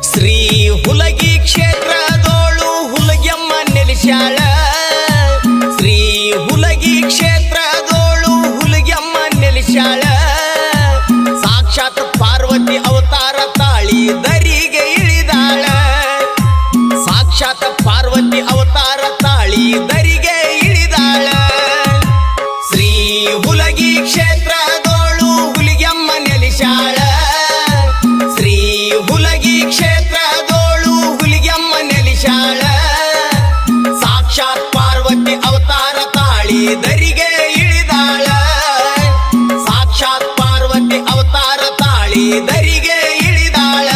ಶ್ರೀ ಹುಲಗಿ ಕ್ಷೇತ್ರದೋಳು ಹುಲಗೆಮ್ಮ ನೆಲೆಸ್ಯಾಳ. ಶ್ರೀ ಹುಲಗಿ ಕ್ಷೇತ್ರದೋಳು ಹುಲಗೆಮ್ಮ ನೆಲೆಸ್ಯಾಳ. ಸಾಕ್ಷಾತ್ ಪಾರ್ವತಿ ಅವತಾರ ತಾಳಿ ದರಿಗೆ ಇಳಿದಾಳ. ಸಾಕ್ಷಾತ್ ಪಾರ್ವತಿ ಅವತಾರ ತಾಳಿ ದರಿಗೆ ಇಳಿದಾಳ. ಶ್ರೀ ಹುಲಗಿ ಕ್ಷೇತ್ರದೋಳು ಹುಲಿಗೆಮ್ಮ ನೆಲೆಸ್ಯಾಳ. ಶ್ರೀ ಹುಲಗಿ ಕ್ಷೇತ್ರದೋಳು ಹುಲಿಗೆಮ್ಮ ನೆಲೆಸ್ಯಾಳ. ಸಾಕ್ಷಾತ್ ಪಾರ್ವತಿ ಅವತಾರ ತಾಳಿ ದರಿಗೆ ಇಳಿದಾಳ. ಸಾಕ್ಷಾತ್ ಪಾರ್ವತಿ ಅವತಾರ ತಾಳಿ ದರಿಗೆ ಇಳಿದಾಳ.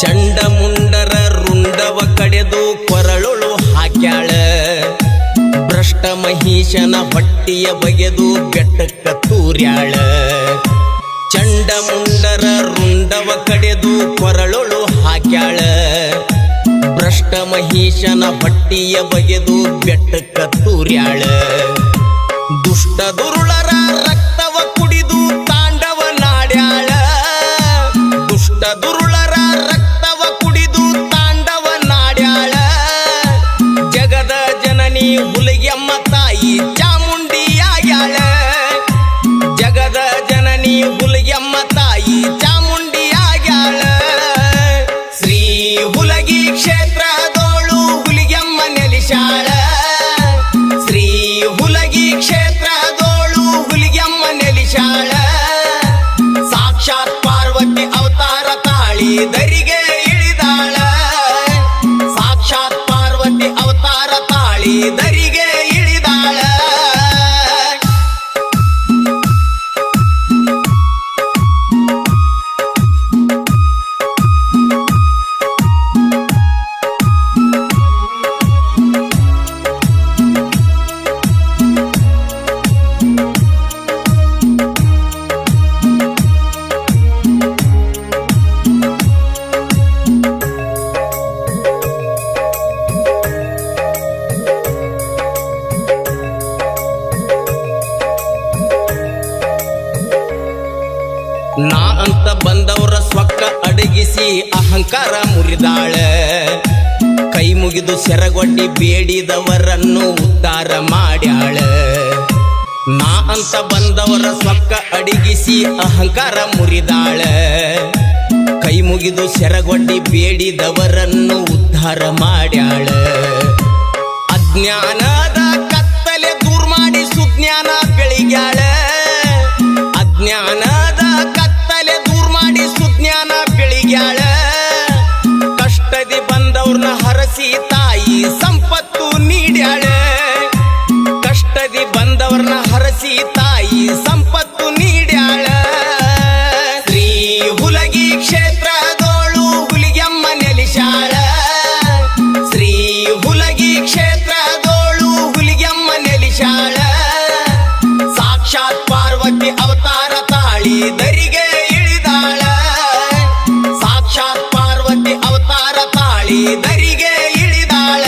ಚಂಡ ಮುಂಡರ ರುಂಡವ ಕಡೆದು ಕೊರಳೊಳು ಹಾಕ್ಯಾಳ. ಭ್ರಷ್ಟ ಮಹಿಷನ ಹೊಟ್ಟಿಯ ಬಗೆದು ಬೆಟ್ಟಕ್ಕ ತೂರ್ಯಾಳ. ಚಂಡ ಮುಂಡರ ರುಂಡವ ಕಡೆದು ಕೊರಳೊಳು ಹಾಕ್ಯಾಳ. ಭ್ರಷ್ಟ ಮಹಿಷನ ಹೊಟ್ಟಿಯ ಬಗೆದು ಬೆಟ್ಟಕ್ಕ ತೂರ್ಯಾಳ. ದುಷ್ಟ ದುರುಳರ ರಕ್ತವ ಕುಡಿದು ತಾಂಡವ ನಾಡ್ಯಾಳ. ದುಷ್ಟ ದುರುಳರ ರಕ್ತವ ಕುಡಿದು ತಾಂಡವ ನಾಡ್ಯಾಳ. ಜಗದ ಜನನಿ ಹುಲಿಗೆಮ್ಮ ತಾಯಿ ಚಾಮುಂಡಿಯಾಗ್ಯಾಳ. ಜಗದ ಜನನಿ ಹುಲಿಗೆಮ್ಮ ತಾಯಿ ಚಾಮುಂಡಿಯಾಗ್ಯಾಳ. ಶ್ರೀ ಹುಲಗಿ ಕ್ಷೇತ್ರದೋಳು ಹುಲಿಗೆಮ್ಮ ನೆಲೆಸ್ಯಾಳ. ಶ್ರೀ ಹುಲಗಿ ಕ್ಷೇತ್ರದೋಳು ಹುಲಿಗೆಮ್ಮ ನೆಲೆಸ್ಯಾಳ. ಸಾಕ್ಷಾತ್ ಪಾರ್ವತಿ ಅವತಾರ ತಾಳಿ ದರಿಗೆ ಇಳಿದಾಳ. ಸಾಕ್ಷಾತ್ ಪಾರ್ವತಿ ಅವತಾರ ತಾಳಿ ದರಿಗೆ ಇಳಿದಾಳ. ನಾ ಅಂತ ಬಂದವರ ಸ್ವಕ್ಕ ಅಡಗಿಸಿ ಅಹಂಕಾರ ಮುರಿದಾಳ. ಕೈ ಮುಗಿದು ಸೆರಗೊಡ್ಡಿ ಬೇಡಿದವರನ್ನು ಉದ್ಧಾರ ಮಾಡ್ಯಾಳ. ನಾ ಅಂತ ಬಂದವರ ಸ್ವಕ್ಕ ಅಡಗಿಸಿ ಅಹಂಕಾರ ಮುರಿದಾಳ. ಕೈ ಮುಗಿದು ಸೆರಗೊಡ್ಡಿ ಬೇಡಿದವರನ್ನು ಉದ್ಧಾರ ಮಾಡ್ಯಾಳ. ಅಜ್ಞಾನದ ಕತ್ತಲೆ ದೂರ ಮಾಡಿ ಸುಜ್ಞಾನ ಬೆಳಿಗ್ಯಾಳ. ಅಜ್ಞಾನದ ಕತ್ತಲೆ ದೂರ ಮಾಡಿ ಸುಜ್ಞಾನ ಬೆಳಿಗ್ಯಾಳ. ಕಷ್ಟದಿ ಬಂದವ್ರನ್ನ ಹರಸಿ ತಾಯಿ ಸಂಪತ್ತು ನೀಡ್ಯಾಳ. ಕಷ್ಟದಿ ಬಂದವ್ರನ್ನ ಹರಸಿ ತಾಯಿ ಸಂಪತ್ತು ನೀಡ್ಯಾಳ. ಶ್ರೀ ಹುಲಗಿ ಕ್ಷೇತ್ರದೋಳು ಹುಲಿಗೆಮ್ಮ ನೆಲೆಸ್ಯಾಳ. ಶ್ರೀ ಹುಲಗಿ ಕ್ಷೇತ್ರದೋಳು ಹುಲಿಗೆಮ್ಮ ನೆಲೆಸ್ಯಾಳ. ಸಾಕ್ಷಾತ್ ಪಾರ್ವತಿ ಅವತಾರ ತಾಳಿ ದರಿಗೆ ಇಳಿದಾಳ. ಸಾಕ್ಷಾತ್ ಪಾರ್ವತಿ ಅವತಾರ ತಾಳಿ ದರಿಗೆ ಇಳಿದಾಳ.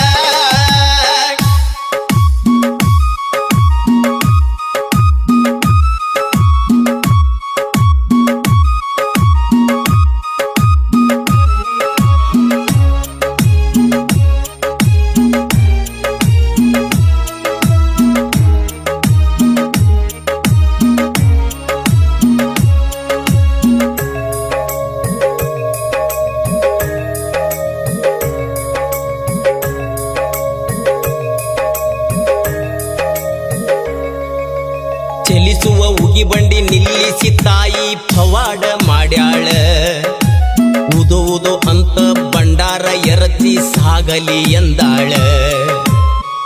ಚಲಿಸುವ ಉಗಿ ಬಂಡಿ ನಿಲ್ಲಿಸಿ ತಾಯಿ ಪವಾಡ ಮಾಡ್ಯಾಳ. ಉದು ಉದು ಅಂತ ಬಂಡಾರ ಎರಚಿ ಸಾಗಲಿ ಎಂದಾಳ.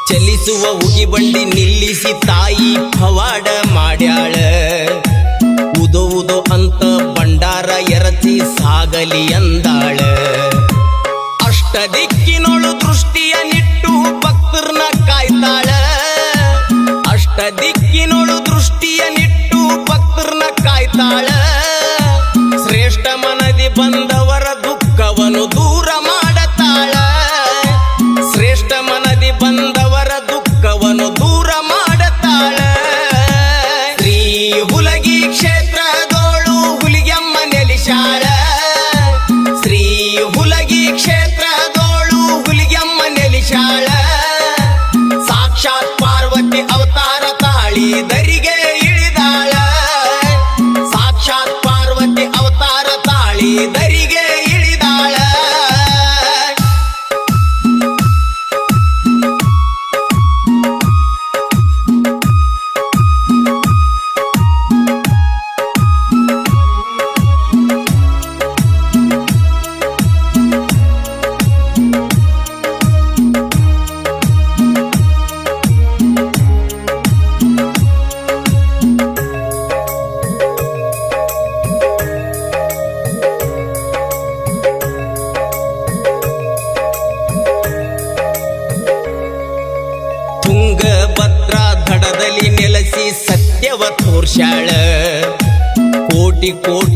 ಚಲಿಸುವ ಉಗಿಬಂಡಿ ನಿಲ್ಲಿಸಿ ತಾಯಿ ಪವಾಡ ಮಾಡ್ಯಾಳ ಉದೋ ಉದೋ ಅಂತ ಬಂಡಾರ ಎರಚಿ ಸಾಗಲಿ ಅಂದಾಳ ಅಷ್ಟ ದಿಕ್ಕಿನೊಳು ದೃಷ್ಟಿಯ ನಿಟ್ಟು ಭಕ್ತರ್ನ ಕಾಯ್ತಾಳ ಅಷ್ಟ ದಿಕ್ಕಿನೊಳು ದೃಷ್ಟಿಯ ನಿಟ್ಟು ಭಕ್ತರ್ನ ಕಾಯ್ತಾಳ ಶ್ರೇಷ್ಠ ಮನದಿ ಬಂದವರ ದುಃಖವನ್ನು ದೂರ ಮಾಡತಾಳ ಶ್ರೇಷ್ಠ ಮನದಿ ಬಂದವರ ದುಃಖವನ್ನು ದೂರ ಮಾಡತಾಳ ಶ್ರೀ ಹುಲಗಿ ಕ್ಷೇತ್ರದೋಳು ಹುಲಿಗೆಮ್ಮ ನೆಲಿಶಾಳ ಶ್ರೀ ಹುಲಗಿ ಕ್ಷೇತ್ರದೋಳು ಹುಲಿಗೆಮ್ಮ ನೆಲಿಶಾಳ ಸಾಕ್ಷಾತ್ ಪಾರ್ವತಿ ಅವತಾರ ತಾಳಿ ದರಿಗೆ ಇಳಿದಾಳ ಸಾಕ್ಷಾತ್ ಪಾರ್ವತಿ ಅವತಾರ ತಾಳಿ ದರಿಗೆ ಇಳಿದಾಳ ತುಂಗಭದ್ರಾ ದಡದಲ್ಲಿ ನೆಲೆಸಿ ಸತ್ಯವ ತೋರ್ಸ್ಯಾಳ ಕೋಟಿ ಕೋಟಿ